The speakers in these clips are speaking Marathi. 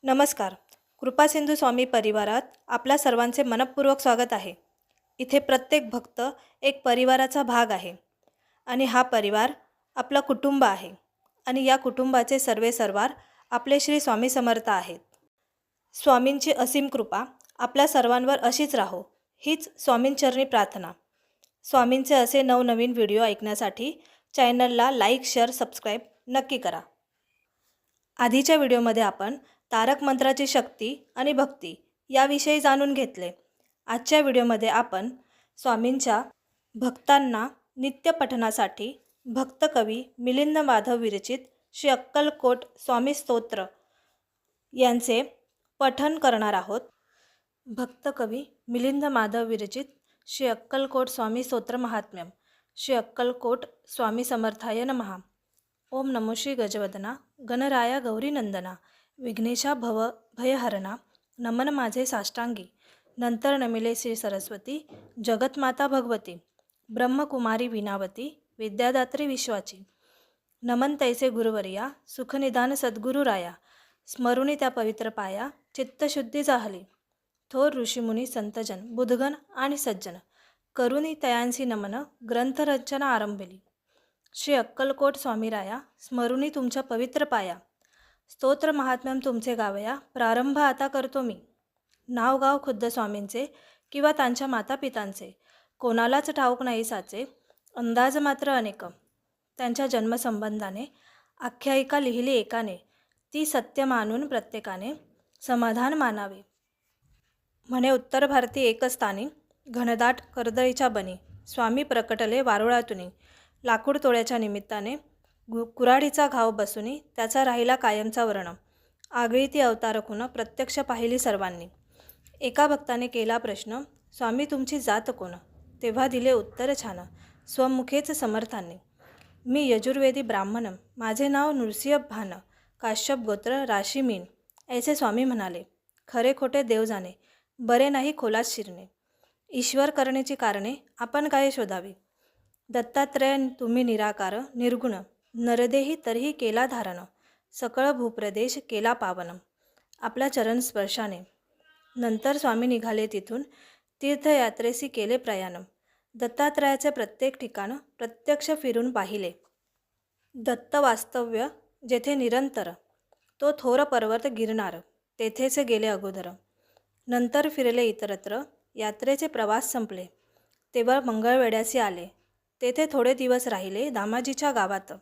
नमस्कार. कृपासिंधू स्वामी परिवारात आपल्या सर्वांचे मनपूर्वक स्वागत आहे. इथे प्रत्येक भक्त एक परिवाराचा भाग आहे आणि हा परिवार आपलं कुटुंब आहे आणि या कुटुंबाचे सर्वे सर्वार आपले श्री स्वामी समर्थ आहेत. स्वामींची असीम कृपा आपल्या सर्वांवर अशीच राहो हीच स्वामींचरणी प्रार्थना. स्वामींचे असे नवनवीन व्हिडिओ ऐकण्यासाठी चॅनलला लाईक, शेअर, सबस्क्राईब नक्की करा. आधीच्या व्हिडिओमध्ये आपण तारक मंत्राची शक्ती आणि भक्ती याविषयी जाणून घेतले. आजच्या व्हिडिओमध्ये आपण स्वामींच्या भक्तांना नित्य पठणासाठी भक्तकवी मिलिंद माधव विरचित श्री अक्कलकोट स्वामी स्तोत्र यांचे पठण करणार आहोत. भक्तकवी मिलिंद माधव विरचित श्री अक्कलकोट स्वामी स्तोत्र महात्म्यम. श्री अक्कलकोट स्वामी समर्थाय नमः. ओम नमो श्री गजवदना गणराया गौरीनंदना विघ्नेशा भव भयहरणा नमन माझे साष्टांगी. नंतर नमिले श्री सरस्वती जगतमाता भगवती ब्रह्मकुमारी विनावती विद्यादात्री विश्वाची. नमन तैसे गुरुवर्या सुखनिदान सद्गुरुराया स्मरुनी त्या पवित्र पाया चित्तशुद्धी जाहली. थोर ऋषीमुनी संतजन बुधगण आणि सज्जन करुणी तयांसी नमन ग्रंथरचना आरंभिली. श्री अक्कलकोट स्वामीराया स्मरुनी तुमच्या पवित्र पाया स्तोत्र महात्म्यम तुमचे गावया प्रारंभ आता करतो मी. नाव गाव खुद्द स्वामींचे किंवा त्यांच्या मातापितांचे कोणालाच ठाऊक नाही साचे अंदाज मात्र अनेक. त्यांच्या जन्मसंबंधाने आख्यायिका लिहिली एकाने ती सत्य मानून प्रत्येकाने समाधान मानावे. म्हणे उत्तर भारती एकस्थानी घनदाट कर्दळीच्या बनी स्वामी प्रकटले वारुळातुनी. लाकूड तोड्याच्या निमित्ताने कुऱ्हाडीचा घाव बसूनी त्याचा राहिला कायमचा वर्ण. आगळी ती अवतार खुण प्रत्यक्ष पाहिली सर्वांनी. एका भक्ताने केला प्रश्न स्वामी तुमची जात कोण. तेव्हा दिले उत्तर छान स्वमुखेच समर्थांनी. मी यजुर्वेदी ब्राह्मण माझे नाव नृसिंह भान काश्यप गोत्र राशी मीन. ऐसे स्वामी म्हणाले खरे खोटे देव जाणे बरे नाही खोलात शिरणे. ईश्वर करण्याची कारणे आपण काय शोधावी. दत्तात्रय तुम्ही निराकार निर्गुण नरदेही तरीही केला धारण. सकळ भूप्रदेश केला पावन आपल्या चरण स्पर्शाने. नंतर स्वामी निघाले तिथून तीर्थयात्रेसी केले प्रयाण. दत्तात्रयाचे प्रत्येक ठिकाण प्रत्यक्ष फिरून पाहिले. दत्त वास्तव्य जेथे निरंतर तो थोर पर्वत गिरणार तेथेच गेले अगोदर. नंतर फिरले इतरत्र यात्रेचे प्रवास संपले तेव्हा मंगळवेढ्यासी आले. तेथे थोडे दिवस राहिले दामाजीच्या गावात.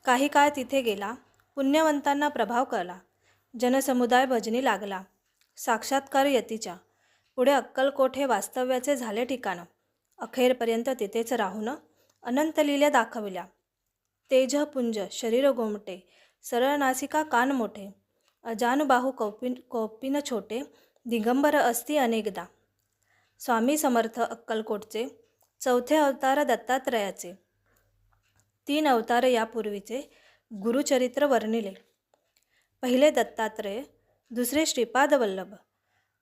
काही काळ तिथे गेला पुण्यवंतांना प्रभाव कळला. जनसमुदाय भजनी लागला साक्षात्कार यतीच्या. पुढे अक्कलकोट हे वास्तव्याचे झाले ठिकाण. अखेरपर्यंत तिथेच राहून अनंत लीला दाखविल्या. तेज पुंज शरीर गोमटे सरळ नासिका कान मोठे अजानुबाहू कौपिन छोटे दिगंबर असती अनेकदा. स्वामी समर्थ अक्कलकोटचे चौथे अवतार दत्तात्रयाचे. 3 अवतार यापूर्वीचे गुरुचरित्र वर्णिले. पहिले दत्तात्रय, दुसरे श्रीपाद वल्लभ,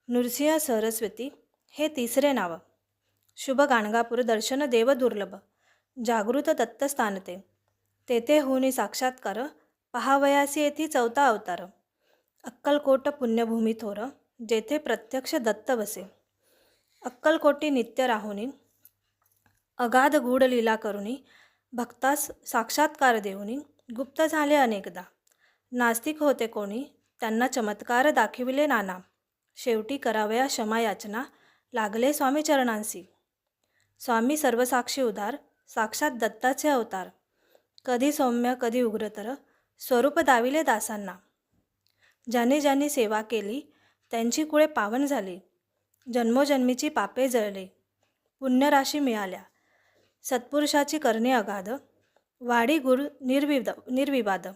नृसिंह सरस्वती हे तिसरे नाव. शुभ गाणगापूर दर्शन देव दुर्लभ जागृत दत्तस्थानते. तेथे होऊनी साक्षात्कार पहावयासी येथी चौथा अवतार. अक्कलकोट पुण्यभूमी थोर जेथे प्रत्यक्ष दत्त वसे. अक्कलकोटी नित्य राहुनी अगाध गूढ लीला करुनी भक्तास साक्षात्कार देऊनी गुप्त झाले अनेकदा. नास्तिक होते कोणी त्यांना चमत्कार दाखविले नाना. शेवटी करावया क्षमा याचना लागले स्वामी चरणांसी. स्वामी सर्वसाक्षी उदार साक्षात दत्ताचे अवतार. कधी सौम्य कधी उग्रतर स्वरूप दाविले दासांना. ज्यांनी ज्यांनी सेवा केली त्यांची कुळे पावन झाली. जन्मोजन्मीची पापे जळले पुण्यराशी मिळाल्या. सत्पुरुषाची करणे अगाध वाडी गुरु निर्विवाद.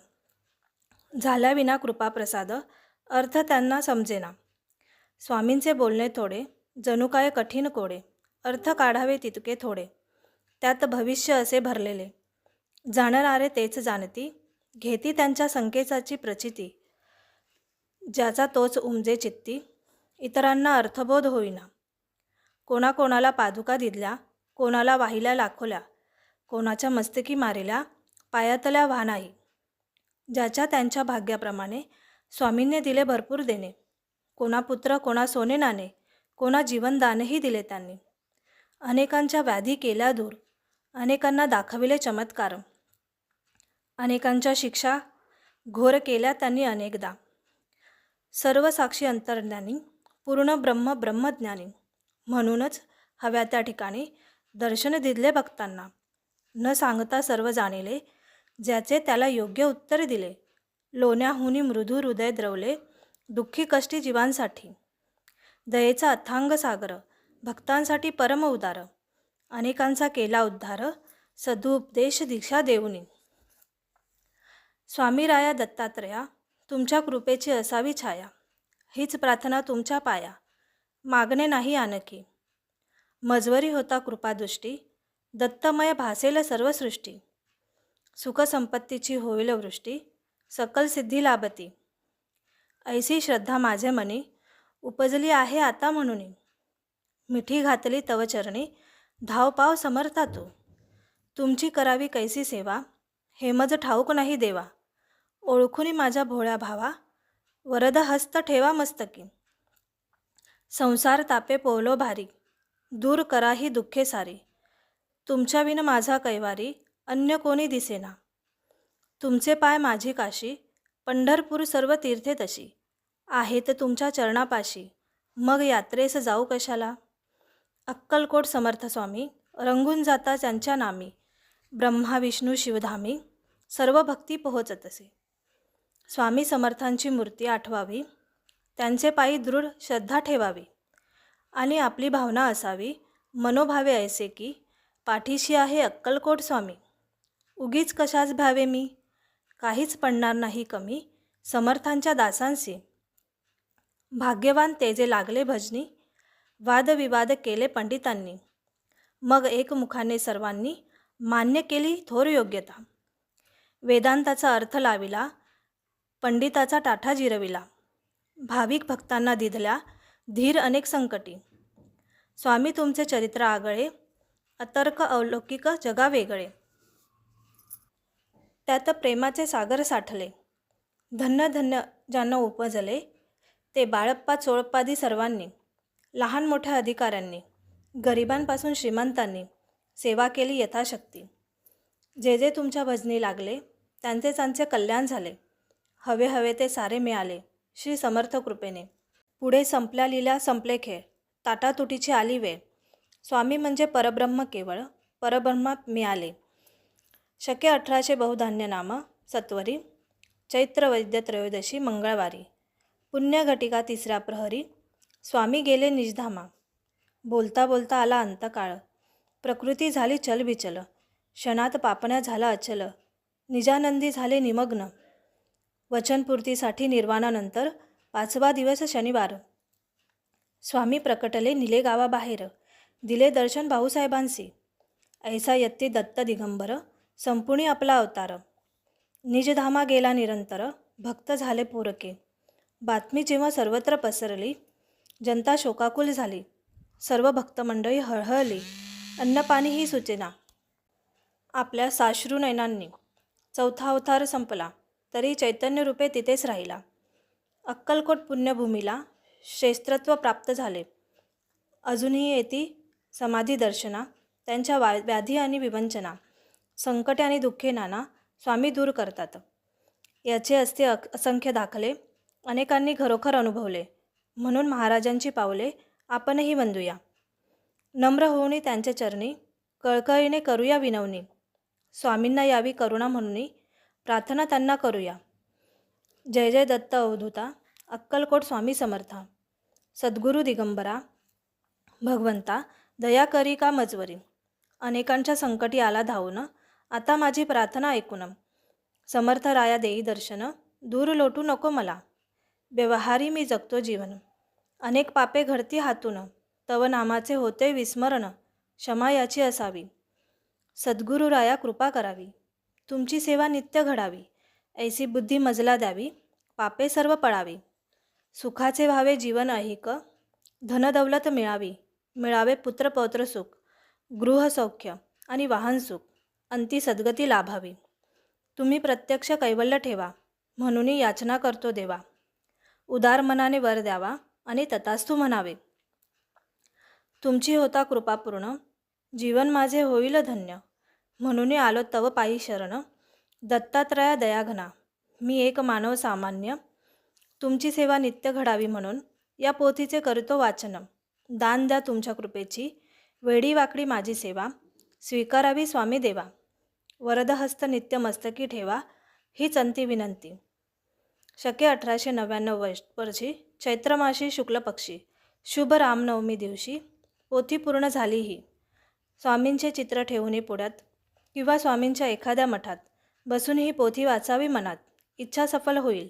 झाल्याविना कृपाप्रसाद अर्थ त्यांना समजेना. स्वामींचे बोलणे थोडे जणू काय कठीण कोडे. अर्थ काढावे तितके थोडे त्यात भविष्य असे भरलेले. जाणणारे तेच जाणती घेती त्यांच्या संकेताची प्रचिती. ज्याचा तोच उमजे चित्ती इतरांना अर्थबोध होईना. कोणाकोणाला पादुका दिल्या कोणाला वाहिल्या लाखोल्या कोणाच्या मस्तकी मारिल्या पायातल्या वाहनाही. ज्याच्या त्यांच्या भाग्याप्रमाणे स्वामींनी दिले भरपूर देणे. कोणा पुत्र, कोणा सोने नाणे, कोणा जीवनदानही दिले त्यांनी. अनेकांच्या व्याधी केल्या दूर, अनेकांना दाखविले चमत्कार. अनेकांच्या शिक्षा घोर केल्या त्यांनी अनेकदा. सर्व साक्षी अंतर्ज्ञानी, पूर्ण ब्रह्मज्ञानी. म्हणूनच हव्या त्या ठिकाणी दर्शन दिले भक्तांना. न सांगता सर्व जाणिले, ज्याचे त्याला योग्य उत्तर दिले. लोण्याहुनी मृदू हृदय द्रवले, दुःखी कष्टी जीवांसाठी. दयेचा अथांग सागर, भक्तांसाठी परम उदार. अनेकांचा केला उद्धार, सदुपदेश दीक्षा देऊनी. स्वामी राया दत्तात्रया, तुमच्या कृपेची असावी छाया. हीच प्रार्थना तुमच्या पाया, मागणे नाही आणखी. मजवरी होता कृपादृष्टी, दत्तमय भासेल सर्व सृष्टी. सुखसंपत्तीची होईल वृष्टी, सकल सिद्धी लाभती. ऐसी श्रद्धा माझे मनी, उपजली आहे आता म्हणून. मिठी घातली तव चरणी, धावपाव समर्था तू. तुमची करावी कैसी सेवा, हे मज ठाऊक नाही देवा. ओळखुनी माझ्या भोळ्या भावा, वरद हस्त ठेवा मस्तकी. संसार तापे पोहलो भारी, दूर करा ही दुःखे सारी. तुमच्या विन माझा कैवारी, अन्य कोणी दिसेना. तुमचे पाय माझी काशी, पंढरपूर सर्व तीर्थे तशी. आहेत तुमच्या चरणापाशी, मग यात्रेस जाऊ कशाला. अक्कलकोट समर्थ स्वामी, रंगून जाता त्यांच्या नामी. ब्रह्मा विष्णू शिवधामी, सर्व भक्ती पोहोचतसे. स्वामी समर्थांची मूर्ती आठवावी, त्यांचे पायी दृढ श्रद्धा ठेवावी. आणि आपली भावना असावी, मनोभावे ऐसे की, पाठीशी आहे अक्कलकोट स्वामी. उगीच कशाच भावे मी, काहीच पडणार नाही कमी समर्थांच्या दासांसी. भाग्यवान ते जे लागले भजनी, वादविवाद केले पंडितांनी. मग एकमुखाने सर्वांनी मान्य केली थोर योग्यता. वेदांताचा अर्थ लाविला, पंडिताचा टाठा जिरविला. भाविक भक्तांना दिधल्या धीर अनेक संकटी. स्वामी तुमचे चरित्र आगळे, अतर्क अलौकिक जगा वेगळे. त्यात प्रेमाचे सागर साठले, धन्य धन्य ज्यांना उपजले. ते बाळप्पा चोळप्पादी सर्वांनी, लहान मोठ्या अधिकाऱ्यांनी, गरिबांपासून श्रीमंतांनी सेवा केली यथाशक्ती. जे जे तुमच्या भजनी लागले, त्यांचे कल्याण झाले. हवे हवे ते सारे मिळाले श्री समर्थ कृपेने. पुढे संपल्या लीला संपले खेळ, ताटातुटीची आली वेळ. स्वामी म्हणजे परब्रह्म केवळ, परब्रह्म मिळाले. शके 1800 बहुधान्य नाम सत्वरी, चैत्र वैद्य त्रयोदशी मंगळवारी. पुण्यघटिका 3ऱ्या प्रहरी, स्वामी गेले निजधामा. बोलता बोलता आला अंतकाळ, प्रकृती झाली चलबिचल. क्षणात पापण्या झाला अचल, निजानंदी झाले निमग्न. वचनपूर्तीसाठी निर्वाणानंतर 5वा दिवस शनिवार. स्वामी प्रकटले निले गावाबाहेर, दिले दर्शन भाऊसाहेबांसी. ऐसा यत्ती दत्त दिगंबर, संपुणी आपला अवतार. निजधामा गेला निरंतर, भक्त झाले पूरके. बातमी जेव्हा सर्वत्र पसरली, जनता शोकाकुल झाली. सर्व भक्तमंडळी हळहळली, अन्नपाणी ही सुचेना. आपल्या साश्रू नयनांनी 4था अवतार संपला, तरी चैतन्यरूपे तिथेच राहिला. अक्कलकोट पुण्यभूमीला श्रेष्ठत्व प्राप्त झाले. अजूनही येती समाधी दर्शना. त्यांच्या व्याधी आणि विवंचना, संकटे आणि दुःखे नाना स्वामी दूर करतात. याचे असते असंख्य दाखले, अनेकांनी खरोखर अनुभवले. म्हणून महाराजांची पावले आपणही वंदूया. नम्र होऊनी त्यांच्या चरणी, कळकळीने करूया विनवणी. स्वामींना यावी करुणा म्हणून प्रार्थना त्यांना करूया. जय जय दत्त अवधूता, अक्कलकोट स्वामी समर्था. सद्गुरू दिगंबरा, भगवंता दया करी का मजवरी. अनेकांच्या संकटी आला धावून, आता माझी प्रार्थना ऐकून. समर्थ राया देई दर्शन, दूर लोटू नको मला. व्यवहारी मी जगतो जीवन, अनेक पापे घडती हातून. तव नामाचे होते विस्मरण, क्षमा याची असावी. सद्गुरू राया कृपा करावी, तुमची सेवा नित्य घडावी. ऐसी बुद्धी मजला द्यावी, पापे सर्व पळावी. सुखाचे व्हावे जीवन ऐहिक, धनदौलत मिळावी. मिळावे पुत्रपौत्र सुख, गृहसौख्य आणि वाहन सुख. अंती सद्गती लाभावी. तुम्ही प्रत्यक्ष कैवल्य ठेवा, म्हणून याचना करतो देवा. उदार मनाने वर द्यावा आणि तथास्तु म्हणावे. तुमची होता कृपापूर्ण, जीवन माझे होईल धन्य. म्हणून आलो तव पायी शरण, दत्तात्रया दयाघना. मी एक मानव सामान्य, तुमची सेवा नित्य घडावी म्हणून या पोथीचे करतो वाचन. दान द्या तुमच्या कृपेची, वेडी वाकडी माझी सेवा, स्वीकारावी स्वामी देवा. वरदहस्त नित्य मस्तकी ठेवा, हीच अंती विनंती. शके 1899 वर्षी चैत्र मासी शुक्ल पक्षी शुभ रामनवमी दिवशी पोथी पूर्ण झाली ही. स्वामींचे चित्र ठेवून पुढ्यात किंवा स्वामींच्या एखाद्या मठात बसून ही पोथी वाचावी मनात, इच्छा सफल होईल.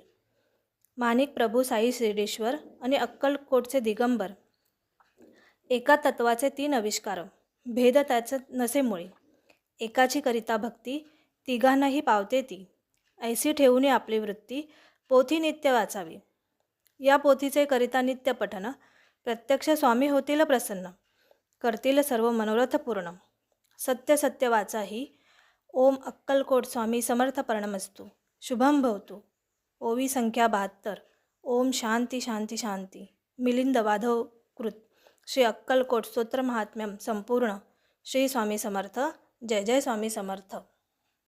माणिक प्रभू साई शिर्डीश्वर आणि अक्कलकोटचे दिगंबर, एका तत्वाचे 3 आविष्कार, भेद त्याचं नसे मुळी. एकाची करिता भक्ती, तिघांनाही पावते ती. ऐसी ठेवून आपली वृत्ती, पोथी नित्य वाचावी. या पोथीचे करिता नित्य पठन, प्रत्यक्ष स्वामी होतील प्रसन्न, करतील सर्व मनोरथ पूर्ण. सत्य सत्य वाचाही, ओम अक्कलकोट स्वामी समर्थ पर्णमस्तु. शुभम भवतु. ओवी संख्या 72. ओम शांती शांती शांती. मिलिंद वाधव कृत. श्री अक्कलकोट स्तोत्र महात्म्यम संपूर्ण. श्री स्वामी समर्थ. जय जय स्वामी समर्थ.